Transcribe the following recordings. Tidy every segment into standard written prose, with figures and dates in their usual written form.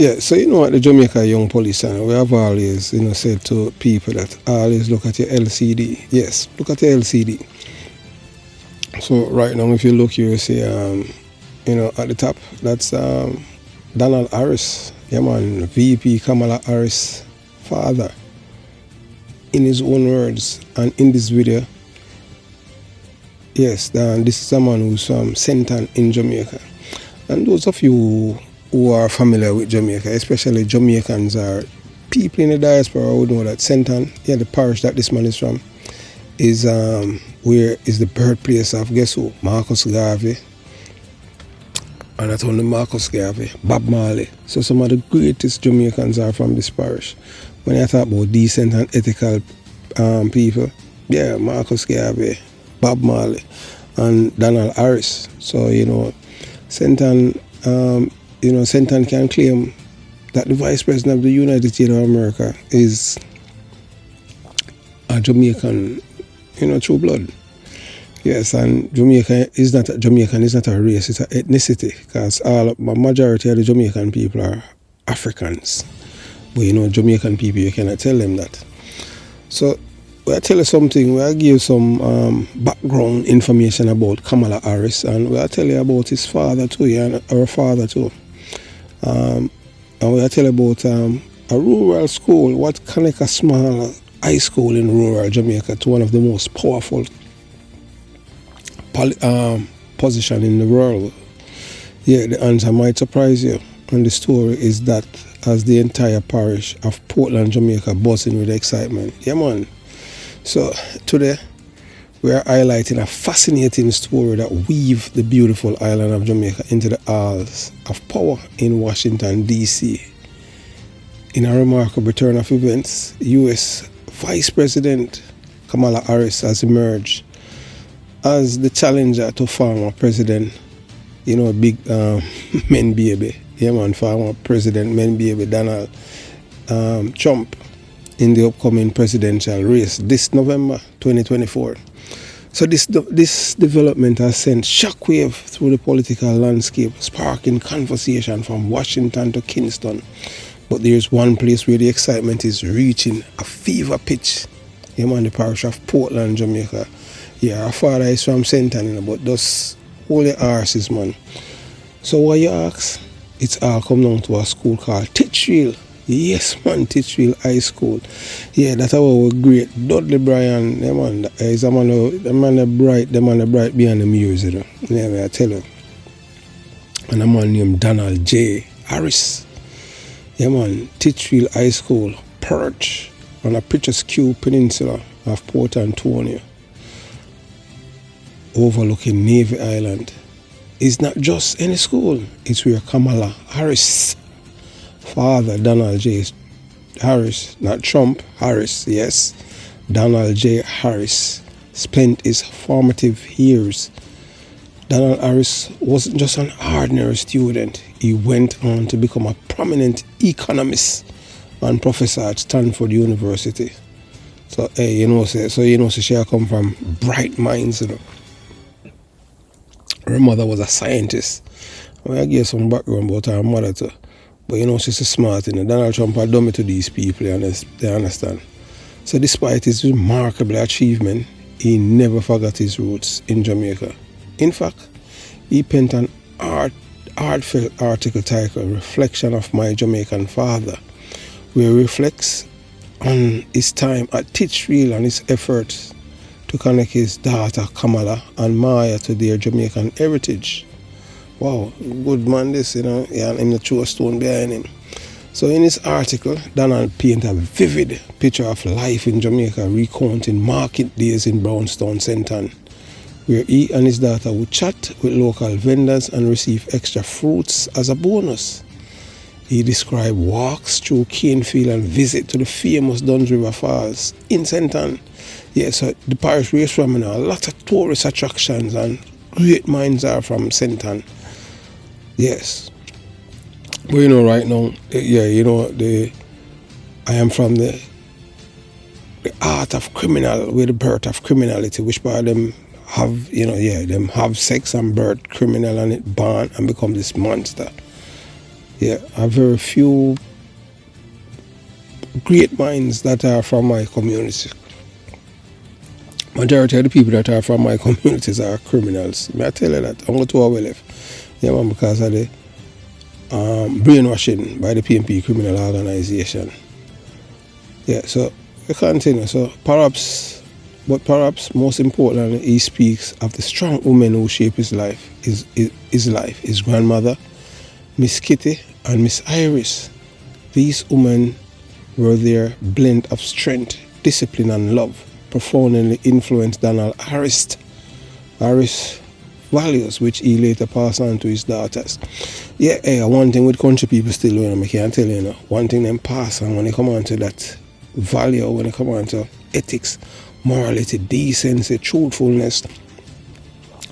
Yeah, so you know what the Jamaica Young Police and we have always, said to people that always look at your LCD. Yes, look at your LCD. So right now, if you look, you see, at the top, that's Donald Harris, yeah man, VP Kamala Harris' father. In his own words, and in this video, yes, this is a man who's from Senton in Jamaica. And those of you who are familiar with Jamaica, especially Jamaicans or people in the diaspora would know that Senton, yeah, the parish that this man is from, is where is the birthplace of, guess who? Marcus Garvey. And not only Marcus Garvey, Bob Marley. So some of the greatest Jamaicans are from this parish. When I talk about decent and ethical people, yeah, Marcus Garvey, Bob Marley, and Donald Harris. So, Senton, Senton can claim that the Vice President of the United States of America is a Jamaican, true blood. Yes, and Jamaican is not a race, it's an ethnicity, because majority of the Jamaican people are Africans. But Jamaican people, you cannot tell them that. So, we'll tell you something, we'll give you some background information about Kamala Harris, and we'll tell you about his father too, and our father too. And we'll tell you about a rural school, what connect a small high school in rural Jamaica to one of the most powerful position in the world. Yeah, the answer might surprise you. And the story is that as the entire parish of Portland, Jamaica buzzing with excitement. Yeah, man. So today we are highlighting a fascinating story that weaves the beautiful island of Jamaica into the halls of power in Washington, D.C. In a remarkable turn of events, U.S. Vice President Kamala Harris has emerged as the challenger to former President, big men baby, yeah man, former President men baby Donald Trump in the upcoming presidential race this November 2024. So this development has sent shockwave through the political landscape, sparking conversation from Washington to Kingston. But there's one place where the excitement is reaching a fever pitch. Yeah man, the parish of Portland, Jamaica. Yeah, our father is from Senton, but those holy horses, man. So what you ask? It's all come down to a school called Titchfield. Yes, man, Titchfield High School. Yeah, that's our great Dudley Bryan. Yeah, man, he's a man, the man bright behind the music. Yeah, I tell you. And a man named Donald J. Harris. Yeah, man, Titchfield High School, perched on a picturesque peninsula of Port Antonio, overlooking Navy Island. It's not just any school, it's where Kamala Harris' father, Donald J. Harris, not Trump, Harris, yes, Donald J. Harris, spent his formative years. Donald Harris wasn't just an ordinary student, he went on to become a prominent economist and professor at Stanford University. So, she come from bright minds, Her mother was a scientist. I gave some background about her mother too. But she's smart, Donald Trump had done it to these people, they understand. So despite his remarkable achievement, he never forgot his roots in Jamaica. In fact, he penned an heartfelt article titled Reflection of My Jamaican Father, where he reflects on his time at Titchfield and his efforts to connect his daughter Kamala and Maya to their Jamaican heritage. Wow, good man this, and him the true stone behind him. So in his article, Donald painted a vivid picture of life in Jamaica, recounting market days in Brownstown, Senton, where he and his daughter would chat with local vendors and receive extra fruits as a bonus. He described walks through Canefield and visit to the famous Duns River Falls in Senton. Yeah, so the parish race from a lot of tourist attractions and great minds are from Senton. Yes. But right now, I am from the art of criminal, with the birth of criminality, which part of them have, them have sex and birth criminal and it born and become this monster. Yeah, a very few great minds that are from my community. Majority of the people that are from my communities are criminals. May I tell you that? I'm going to our left. Yeah, man, because of the brainwashing by the PNP criminal organization. Yeah, so we continue. So perhaps most importantly, he speaks of the strong women who shape his life, his grandmother, Miss Kitty and Miss Iris. These women were their blend of strength, discipline and love, profoundly influenced Donald Harris values, which he later passed on to his daughters. Yeah, hey, one thing with country people still, I can't tell you, one thing them pass on when they come on to that value, when they come on to ethics, morality, decency, truthfulness,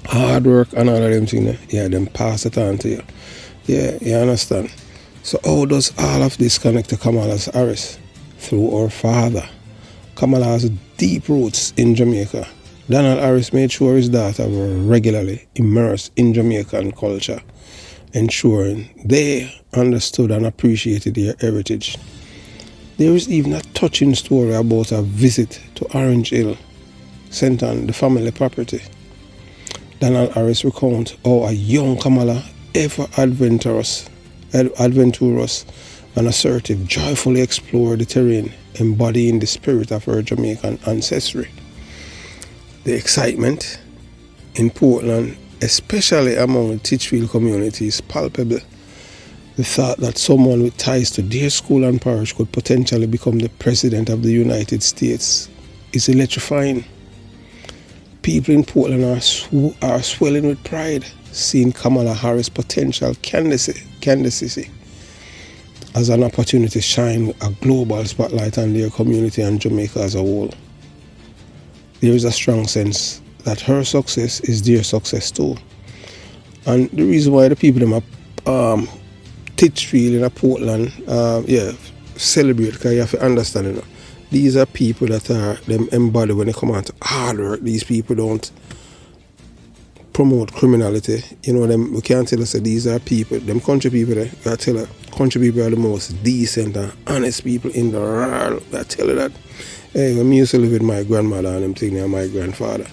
hard work and all of them things, yeah, them pass it on to you. Yeah, you understand? So how does all of this connect to Kamala Harris? Through her father. Kamala has deep roots in Jamaica. Donald Harris made sure his daughter were regularly immersed in Jamaican culture, ensuring they understood and appreciated their heritage. There is even a touching story about a visit to Orange Hill, sent on the family property. Donald Harris recounts how a young Kamala, ever adventurous and assertive, joyfully explored the terrain, embodying the spirit of her Jamaican ancestry. The excitement in Portland, especially among the Titchfield community, is palpable. The thought that someone with ties to their school and parish could potentially become the President of the United States is electrifying. People in Portland are swelling with pride, seeing Kamala Harris' potential candidacy as an opportunity to shine a global spotlight on their community and Jamaica as a whole. There is a strong sense that her success is their success too. And the reason why the people them are Titchfield in Portland, celebrate, because you have to understand, these are people that are them embodied when they come out to hard work. These people don't promote criminality. We can't tell us that these are people, them country people, we tell her, country people are the most decent and honest people in the world. I tell you that. Hey, when I used to live with my grandmother and them thing and my grandfather,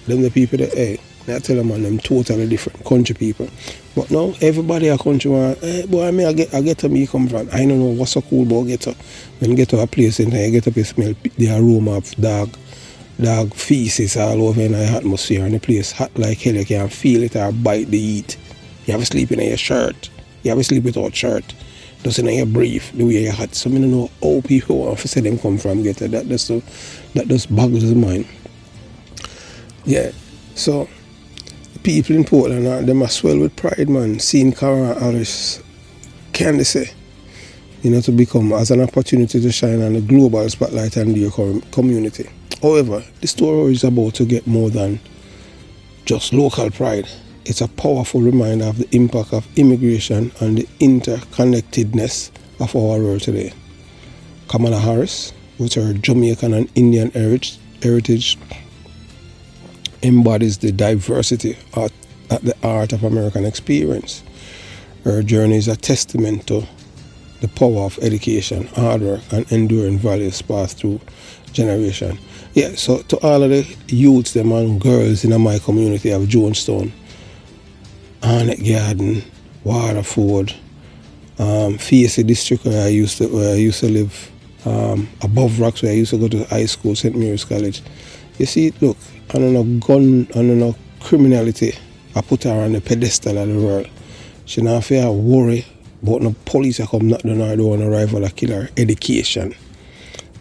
them the people that, hey, I tell them, man, them totally different country people. But now, everybody a country man, hey, boy, I get to me come from. I don't know what's so cool about ghetto. When you get to a place and you get up and smell the aroma of dog feces all over in the atmosphere, and the place hot like hell. You can feel it or bite the heat. You have to sleep in your shirt. You have to sleep without shirt. Doesn't your brief the way you hot. So I don't know how people want to say them come from ghetto. That just boggles the mind. Yeah. So people in Portland, they must swell with pride, man, seeing Kamala Harris candidacy, to become as an opportunity to shine on the global spotlight and their community. However, the story is about to get more than just local pride. It's a powerful reminder of the impact of immigration and the interconnectedness of our world today. Kamala Harris, with her Jamaican and Indian heritage, embodies the diversity at the heart of American experience. Her journey is a testament to the power of education, hard work, and enduring values passed through generation. Yeah, so to all of the youths them and girls in my community of Jonestown, Arnett Garden, Waterford, Facey district where I used to live, above Rocks where I used to go to high school, St. Mary's College. You see, look, I don't know gun, I don't know criminality. I put her on the pedestal of the world. She not have to worry about no police that come knock down her door and arrive and kill her. Education.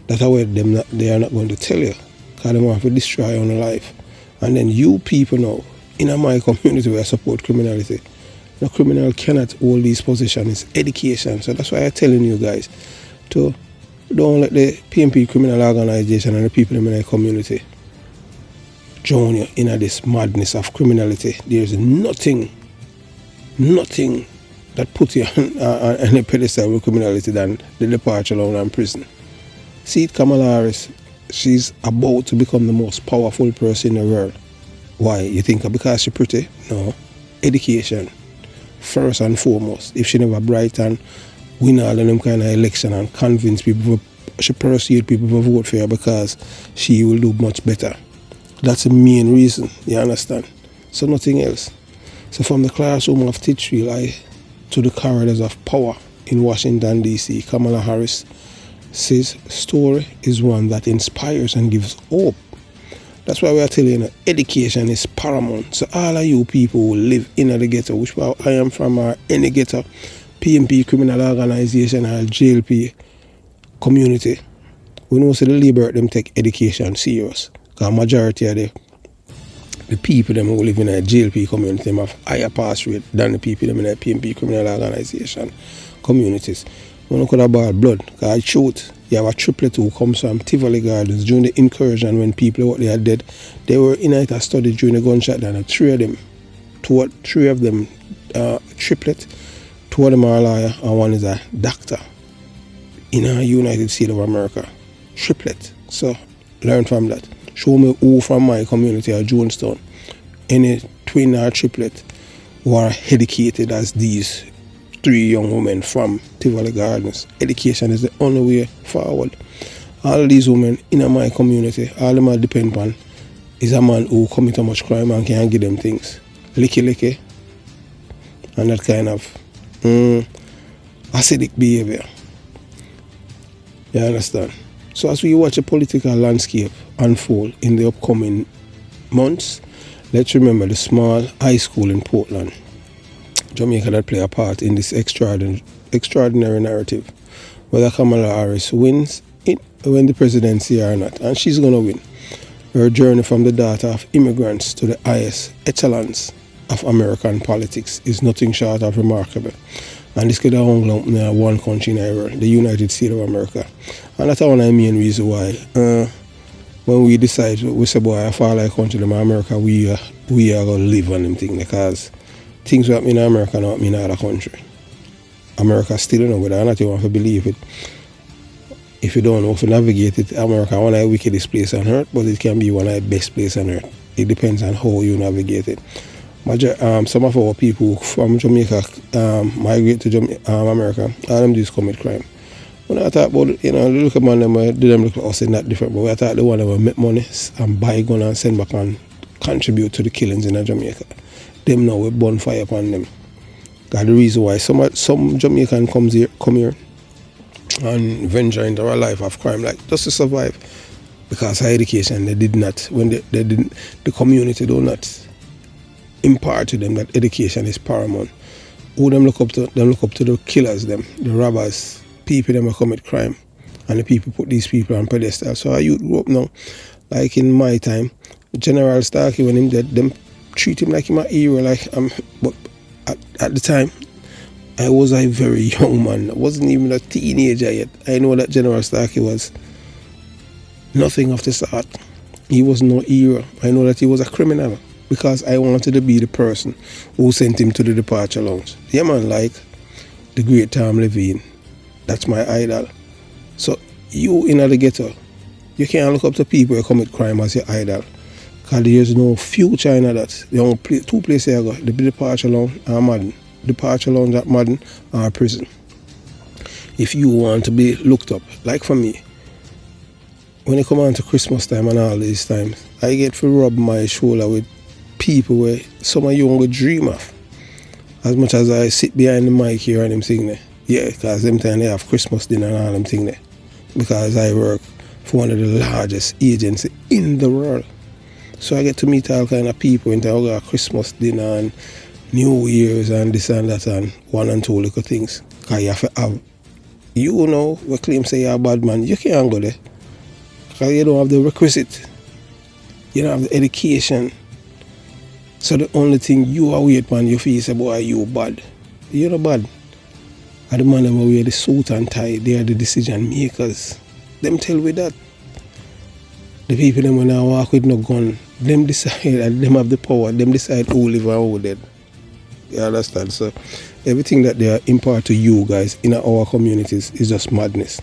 That's how they are not going to tell you, because they want to destroy your own life. And then you people now, in my community where I support criminality, the criminal cannot hold these positions. It's education. So that's why I'm telling you guys to don't let the PNP criminal organization and the people in my community drown you in this madness of criminality. There's nothing that puts you on a pedestal with criminality than the departure alone and prison. See it, Kamala Harris, she's about to become the most powerful person in the world. Why? You think because she's pretty? No. Education. first and foremost. If she never bright and win all of them kind of election and convince people, she persuade people to vote for her because she will do much better. That's the main reason, you understand? So nothing else. So from the classroom of Titchfield to the corridors of power in Washington, D.C., Kamala Harris's story is one that inspires and gives hope. That's why we are telling you, education is paramount. So all of you people who live in the ghetto, which I am from, or any ghetto, PMP criminal organization or JLP community, we know the labor them take education serious. Because majority of the people them who live in a JLP community them have higher pass rate than the people them in a PMP criminal organization communities. We don't could have bad blood. Because I truth, you have a triplet who comes from Tivoli Gardens during the incursion when people out there are dead. They were in a study during the gunshot and three of them triplet. Two of them are a lawyer and one is a doctor in the United States of America. Triplet. So learn from that. Show me who from my community or Jonestown, any twin or triplet who are educated as these three young women from Tivoli Gardens. Education is the only way forward. All of these women in my community, all them I depend on is a man who commit too much crime and can't give them things. Licky, and that kind of acidic behavior. You understand? So as we watch the political landscape unfold in the upcoming months, let's remember the small high school in Portland, Jamaica, that play a part in this extraordinary narrative. Whether Kamala Harris wins when the presidency or not, and she's going to win. Her journey from the daughter of immigrants to the highest echelons of American politics is nothing short of remarkable. And this could have hung in one country in the world, the United States of America. And that's one of the main reasons why when we decide, we say, boy, I fall like country in America, we are going to live on them things, because things that happen in America don't happen in other country. America still know whether or not you want to believe it. If you don't know if you navigate it, America is one of the wickedest places on earth, but it can be one of the best places on earth. It depends on how you navigate it. Some of our people from Jamaica migrate to America, and them just commit crime. When I talk about, look at them look at us in that different, but we talk the one that will make money and buy gun and send back and contribute to the killings in Jamaica. Them now we burn fire upon them. That's the reason why some Jamaican come here and venture into a life of crime, like just to survive, because higher education they did not, when they didn't, the community do not impart to them that education is paramount. Who them look up to? Them look up to the killers, them, the robbers, people them who commit crime, and the people put these people on pedestal. So our youth grew up now, like in my time, General Starkey, when him dead, them treat him like him a hero, but at the time, I was a very young man. I wasn't even a teenager yet. I know that General Starkey was nothing of the sort. He was no hero. I know that he was a criminal, because I wanted to be the person who sent him to the departure lounge. Yeah, man, like the great Tom Levine. That's my idol. So you in the ghetto, you can't look up to people who commit crime as your idol, because there's no future in that. The only two places I go, the departure lounge and Madden. Departure lounge at Madden or prison. If you want to be looked up, like for me, when it come on to Christmas time and all these times, I get to rub my shoulder with people where some of you won't dream of. As much as I sit behind the mic here and them thing there. Yeah, because them time they have Christmas dinner and all them thing there. Because I work for one of the largest agencies in the world. So I get to meet all kind of people in terms of Christmas dinner and New Year's and this and that and one and two little things. Because you have to have, we claim say you're a bad man, you can't go there. Because you don't have the requisite. You don't have the education. So the only thing you are wait man, you feel say, boy, you bad. You're not bad. And the man who wear the suit and tie, they are the decision makers. Them tell me that. The people them when I walk with no gun, them decide, and them have the power, them decide who live and who dead. You understand? So everything that they impart to you guys in our communities is just madness.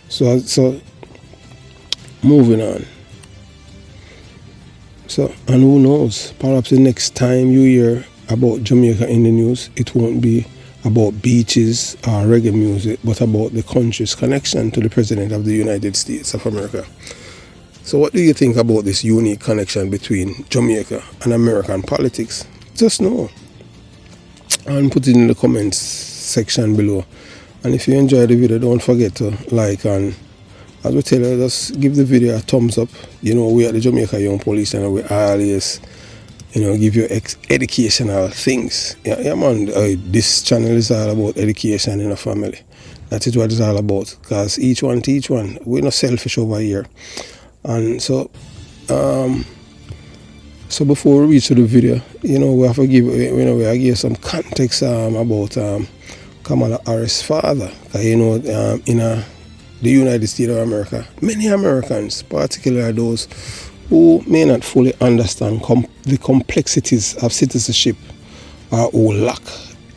So moving on. So, and who knows, perhaps the next time you hear about Jamaica in the news, it won't be about beaches or reggae music, but about the country's connection to the President of the United States of America. So what do you think about this unique connection between Jamaica and American politics? Just know and put it in the comments section below. And if you enjoyed the video, don't forget to like, and as we tell you, just give the video a thumbs up. You know, we at the Jamaica Young Police and we always, you know, give you educational things. Yeah, man, this channel is all about education in a family. That is what it's all about, because each one teach one. We're not selfish over here. And so before we reach to the video, you know, we have to give, you know, I give some context about Kamala Harris' father. You know, in the United States of America, many Americans, particularly those who may not fully understand the complexities of citizenship or who lack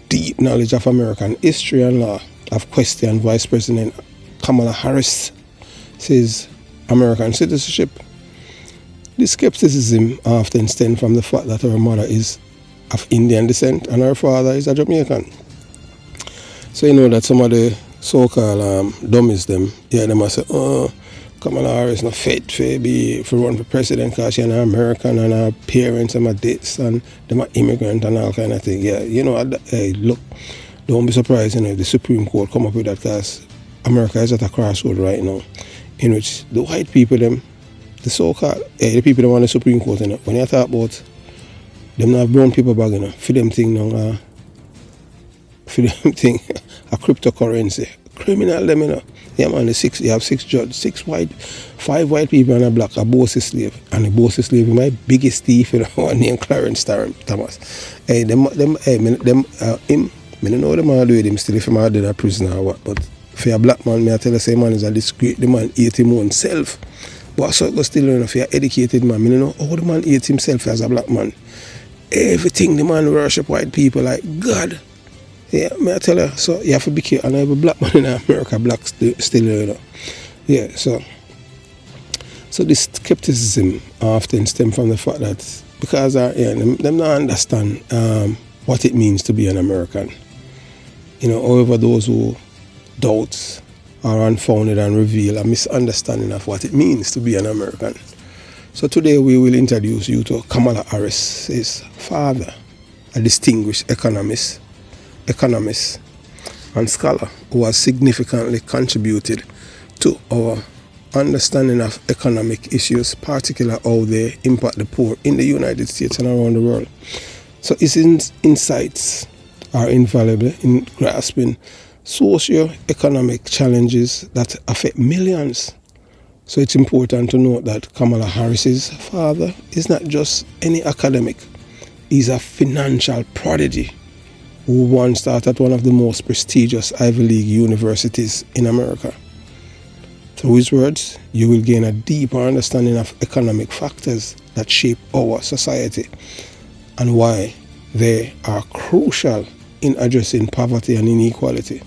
deep knowledge of American history and law, have questioned Vice President Kamala Harris' American citizenship. This skepticism often stems from the fact that her mother is of Indian descent and her father is a Jamaican. So you know that some of the so-called dummies them must say, oh, Kamala Harris not fit for run for president because she's an American and her parents and my dates and them are immigrant and all kind of thing. Yeah, you know, hey, look, don't be surprised, you know, if the Supreme Court come up with that, because America is at a crossroad right now in which the white people them, the so-called, the people that want the Supreme Court, you know, when you talk about them not have brown paper bag, you know, for them thing now, for them thing, a cryptocurrency, criminal them, you know. Yeah, man, you have 6 judges, 5 white people and a black, a bossy slave. And the bossy slave is my biggest thief, you know, one named Clarence Thomas. Hey, I don't know what man do with him still, if I'm dead a prisoner or what, but for a black man, I tell you, say man is a discreet, the man ate him own self. But so it goes still, you know, if you're educated man, I know how the man ate himself as a black man. Everything the man worship white people like God. Yeah, I tell you, so you have to be careful. And every black man in America, black still, you know. Yeah, so this skepticism often stems from the fact that because them don't understand what it means to be an American. You know, however, those who doubt are unfounded and reveal a misunderstanding of what it means to be an American. So today we will introduce you to Kamala Harris, his father, a distinguished economist and scholar who has significantly contributed to our understanding of economic issues, particularly how they impact the poor in the United States and around the world. So his insights are invaluable in grasping socio-economic challenges that affect millions. So it's important to note that Kamala Harris's father is not just any academic. He's a financial prodigy who once taught at one of the most prestigious Ivy League universities in America. Through his words, you will gain a deeper understanding of economic factors that shape our society and why they are crucial in addressing poverty and inequality.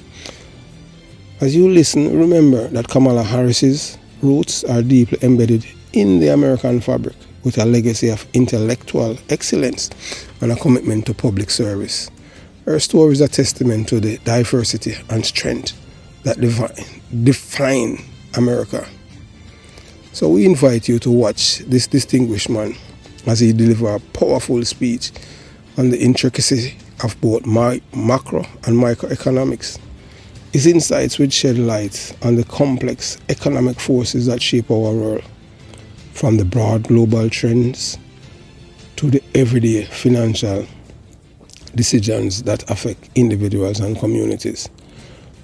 As you listen, remember that Kamala Harris's roots are deeply embedded in the American fabric, with a legacy of intellectual excellence and a commitment to public service. Her story is a testament to the diversity and strength that define America. So we invite you to watch this distinguished man as he delivers a powerful speech on the intricacy of both macro and microeconomics. His insights will shed light on the complex economic forces that shape our world, from the broad global trends to the everyday financial decisions that affect individuals and communities.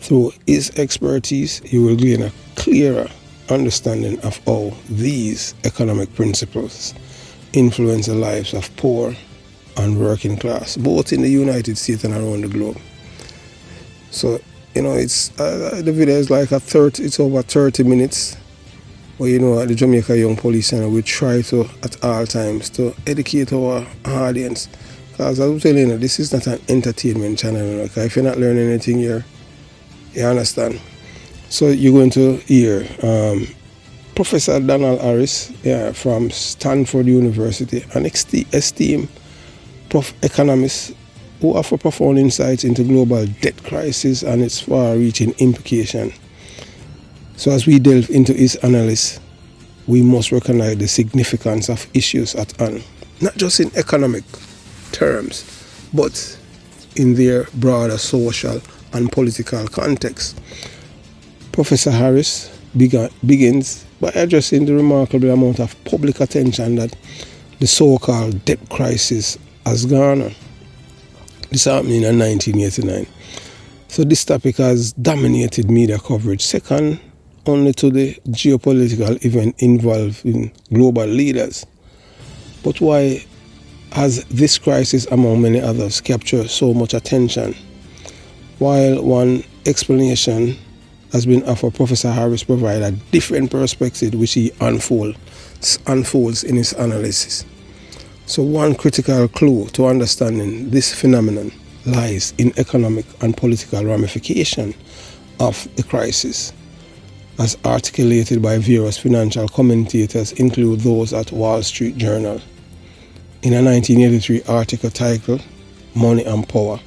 Through his expertise, you will gain a clearer understanding of how these economic principles influence the lives of poor and working class, both in the United States and around the globe. So, you know, it's the video is like it's over 30 minutes. But you know, at the Jamaica Young Police Center, we try to, at all times, to educate our audience. Because I'm telling you, this is not an entertainment channel. You know, if you're not learning anything here, you understand. So you're going to hear Professor Donald Harris, from Stanford University, an esteemed economist who offer profound insights into global debt crisis and its far-reaching implication. So as we delve into his analysis, we must recognize the significance of issues at hand, not just in economic terms, but in their broader social and political context. Professor Harris begins by addressing the remarkable amount of public attention that the so-called debt crisis has garnered. This happened in 1989. So this topic has dominated media coverage, second only to the geopolitical event involving global leaders. But why has this crisis, among many others, captured so much attention? While one explanation has been offered, Professor Harris provides a different perspective which he unfolds in his analysis. So one critical clue to understanding this phenomenon lies in economic and political ramification of the crisis, as articulated by various financial commentators, include those at Wall Street Journal. In a 1983 article titled Money and Power,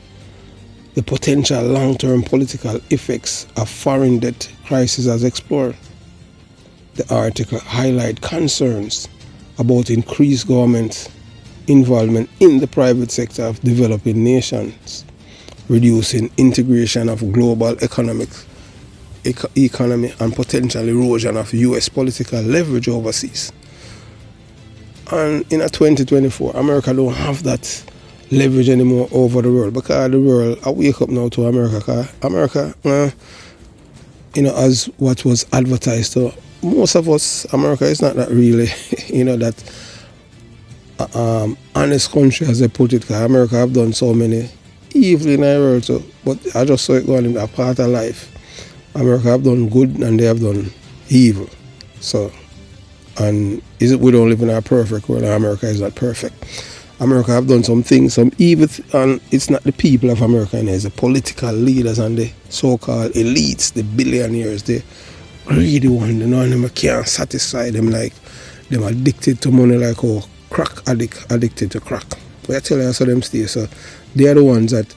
the potential long-term political effects of foreign debt crisis as explored. The article highlights concerns about increased government involvement in the private sector of developing nations, reducing integration of global economy and potential erosion of U.S. political leverage overseas. And in 2024, America don't have that leverage anymore over the world, because the world, I wake up now to America, because America, as what was advertised to most of us, America is not that really, that honest country as they put it, because America have done so many evil in the world, so, but I just saw it going in that part of life. America have done good and they have done evil. So, and we don't live in a perfect world, and America is not perfect. America have done some things, some evil, and it's not the people of America, it's the political leaders and the so-called elites, the billionaires, the greedy ones, and them can't satisfy them, like them addicted to money, like crack addicted to crack. But I tell you, I saw them stay. So they are the ones that,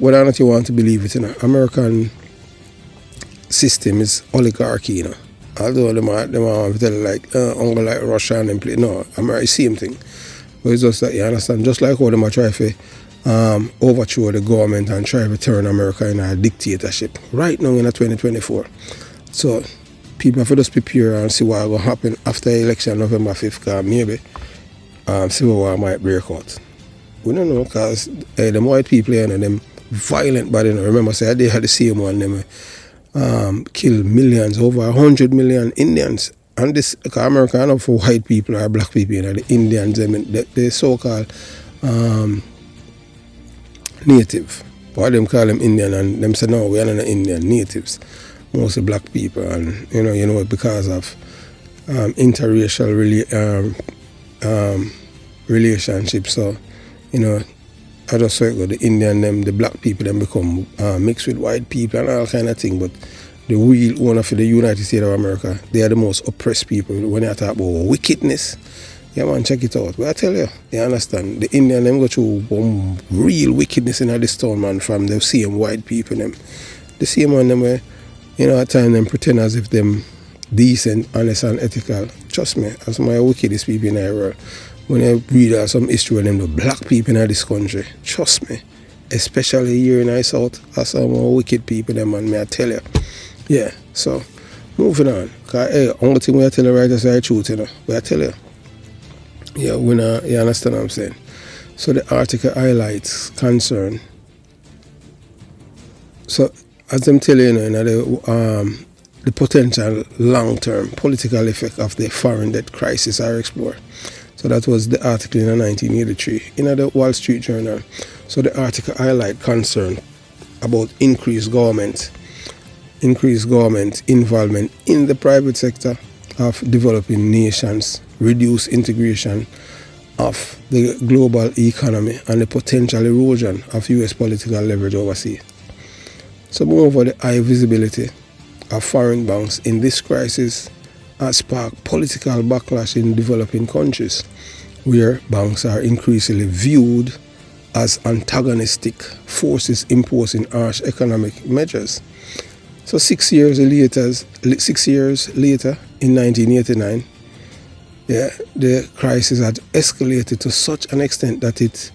whether or not you want to believe it, American system is oligarchy, Although them want to tell you, like, like Russia and them play. No, America, same thing. But it's just that, you understand, just like how them try to overthrow the government and try to turn America in a dictatorship right now in 2024. So people have to just prepare and see what will happen after the election November 5th, because maybe civil war might break out. We don't know, because them white people, them violent body, remember, say they had the same one, them kill millions, over 100 million Indians. And this, because America, I know for white people or black people, the Indians, the so-called native. Why them call them Indian, and them say, no, we are not Indian, natives. Mostly black people, and because of interracial relationships. So, I just saw it go, the Indian, the black people, them become mixed with white people and all kind of thing. But the real owner for the United States of America, they are the most oppressed people. When you talk about wickedness, yeah man, check it out. But I tell you, you understand, the Indian, them go through one real wickedness in this town, man, from the same white people, them. The same one, them where, at times them pretend as if them decent, honest and ethical. Trust me, as my wickedest people in the world. When I read some history of them, the black people in this country, trust me, especially here in the South, are some more wicked people, them, man, may I tell you. Yeah, so, moving on. Because, only thing we tell you right is the truth, But I tell you, yeah, you understand what I'm saying? So the article highlights concern. So, as I'm telling you, the potential long-term political effect of the foreign debt crisis are explored. So that was the article in 1983 in the Wall Street Journal. So the article highlight concern about increased government involvement in the private sector of developing nations, reduced integration of the global economy, and the potential erosion of U.S. political leverage overseas. So moreover, the high visibility of foreign banks in this crisis has sparked political backlash in developing countries, where banks are increasingly viewed as antagonistic forces imposing harsh economic measures. So 6 years later, in 1989, the crisis had escalated to such an extent that it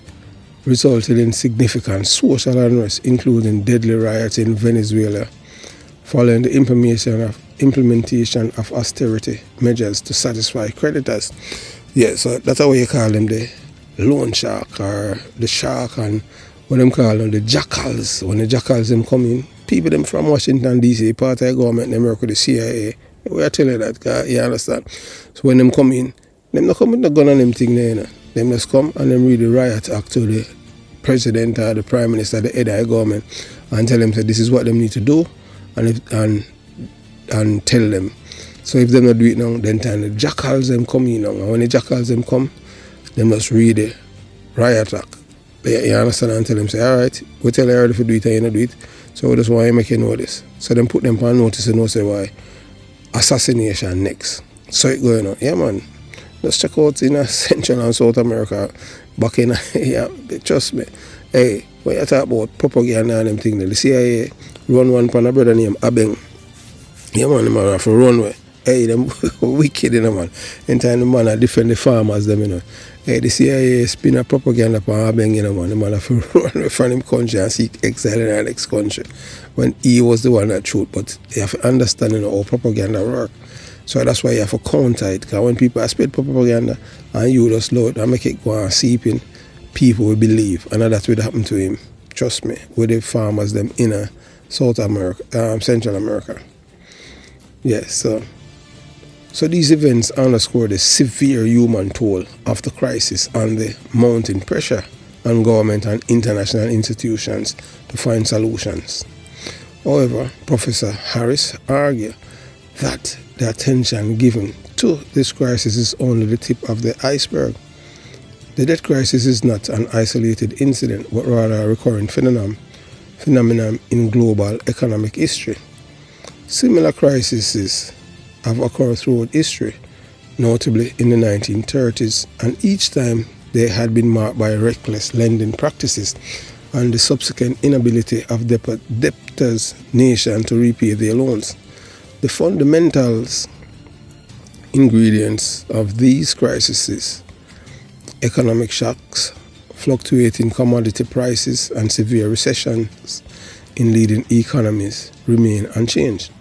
resulted in significant social unrest, including deadly riots in Venezuela, following the implementation of austerity measures to satisfy creditors. Yeah, so that's how you call them, the loan shark or the shark, and what them call them, the jackals. When the jackals them come in, people them from Washington DC, part of the government, they work with the CIA. We are telling you that, you understand? So when them come in, them not come with the gun and them thing there, you know. Them just come and them read the riot act to the president or the prime minister, the head of the government, and tell them that this is what them need to do, and tell them. So if them not do it now, then time the jackals them come in now. And when the jackals them come, them just read the riot act. You understand? And tell them, say, all right, we tell you already if you do it and you not do it. So we just want to make you know this. So them put them on notice and know say why assassination next. So it going on. Yeah, man. Just check out in Central and South America. Back in, yeah, trust me. Hey, when you talk about propaganda and them things, the CIA run one from a brother named Abeng. Yeah, man, the man have to run away. Hey, them wicked, you know, man. In time, the man I defend the farmers, them, you know. Hey, the CIA spin a propaganda for Abeng, you know, man. The man have to run away from him country and seek exile in the next country. When he was the one that truth, but you have to understand, you know, how propaganda work. So that's why you have to counter it. Because when people spread propaganda and you just load and make it go and seep in, people will believe. And that's what happened to him. Trust me, with the farmers, them in South America, Central America. Yes, so these events underscore the severe human toll of the crisis and the mounting pressure on government and international institutions to find solutions. However, Professor Harris argued that the attention given to this crisis is only the tip of the iceberg. The debt crisis is not an isolated incident, but rather a recurrent phenomenon in global economic history. Similar crises have occurred throughout history, notably in the 1930s, and each time they had been marked by reckless lending practices and the subsequent inability of debtors' nation to repay their loans. The fundamentals ingredients of these crises, economic shocks, fluctuating commodity prices, and severe recessions in leading economies, remain unchanged.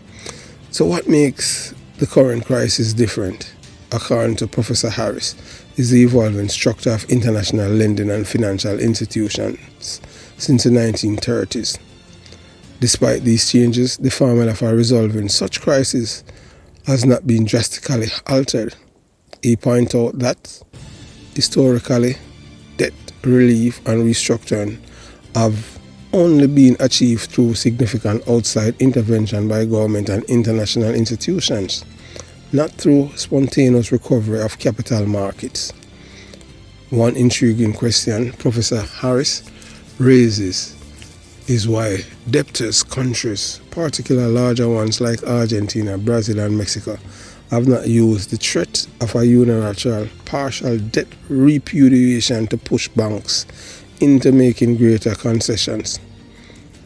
So what makes the current crisis different, according to Professor Harris, is the evolving structure of international lending and financial institutions since the 1930s. Despite these changes, the formula for resolving such crises has not been drastically altered. He points out that, historically, debt relief and restructuring have only been achieved through significant outside intervention by government and international institutions, not through spontaneous recovery of capital markets. One intriguing question Professor Harris raises is why debtors countries, particularly larger ones like Argentina, Brazil and Mexico, have not used the threat of a unilateral partial debt repudiation to push banks into making greater concessions.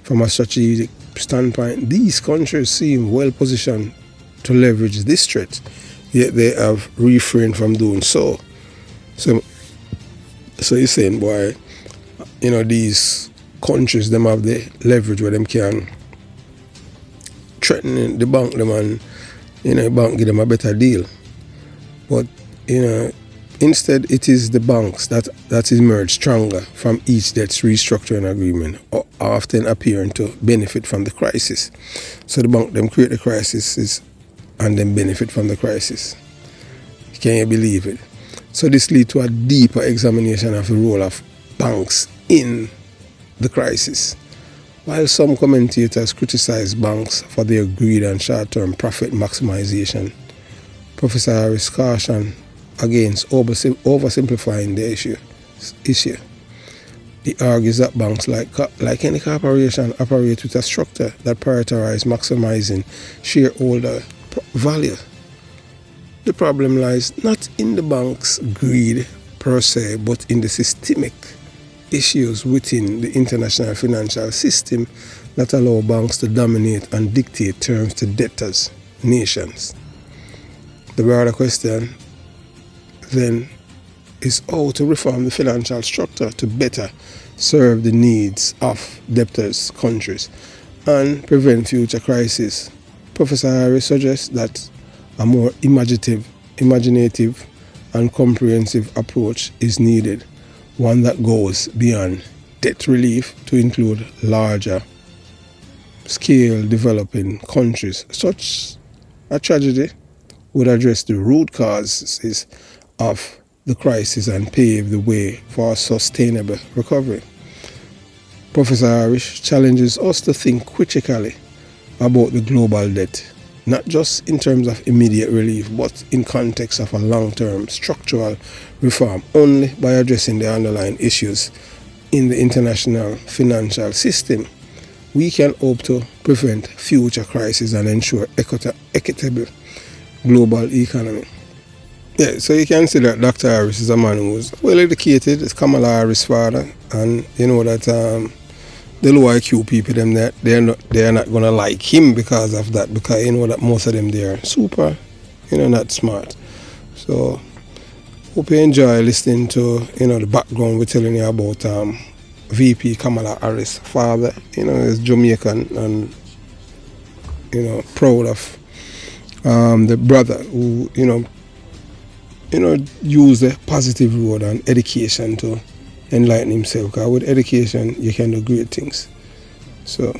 From a strategic standpoint, these countries seem well positioned to leverage this threat, yet they have refrained from doing so. So you're saying, boy, these countries, them have the leverage where them can threaten the bank them and, the bank give them a better deal. But, instead it is the banks that emerge stronger from each debt's restructuring agreement, or often appearing to benefit from the crisis. So the bank them create the crisis and then benefit from the crisis. Can you believe it? So this leads to a deeper examination of the role of banks in the crisis. While some commentators criticize banks for their greed and short-term profit maximization, Professor Harris cautioned against oversimplifying the issue. He argues that banks, like any corporation, operate with a structure that prioritizes maximizing shareholder value. The problem lies not in the bank's greed per se, but in the systemic issues within the international financial system that allow banks to dominate and dictate terms to debtors, nations. The broader question then is how to reform the financial structure to better serve the needs of debtors' countries and prevent future crises. Professor Harris suggests that a more imaginative and comprehensive approach is needed, one that goes beyond debt relief to include larger scale developing countries. Such a tragedy would address the root causes of the crisis and pave the way for a sustainable recovery. Professor Harris challenges us to think critically about the global debt, not just in terms of immediate relief, but in context of a long-term structural reform. Only by addressing the underlying issues in the international financial system, we can hope to prevent future crises and ensure equitable global economy. Yeah, so you can see that Dr. Harris is a man who's well educated. It's Kamala Harris' father, and you know that the low IQ people, them that they are not gonna like him because of that, because you know that most of them they are super, not smart. So hope you enjoy listening to the background we're telling you about VP Kamala Harris' father. Is Jamaican and proud of the brother who use the positive road and education to enlighten himself. Because with education, you can do great things. So,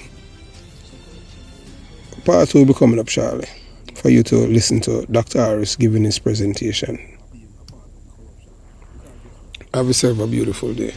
part 2 will be coming up shortly for you to listen to Dr. Harris giving his presentation. Have yourself a beautiful day.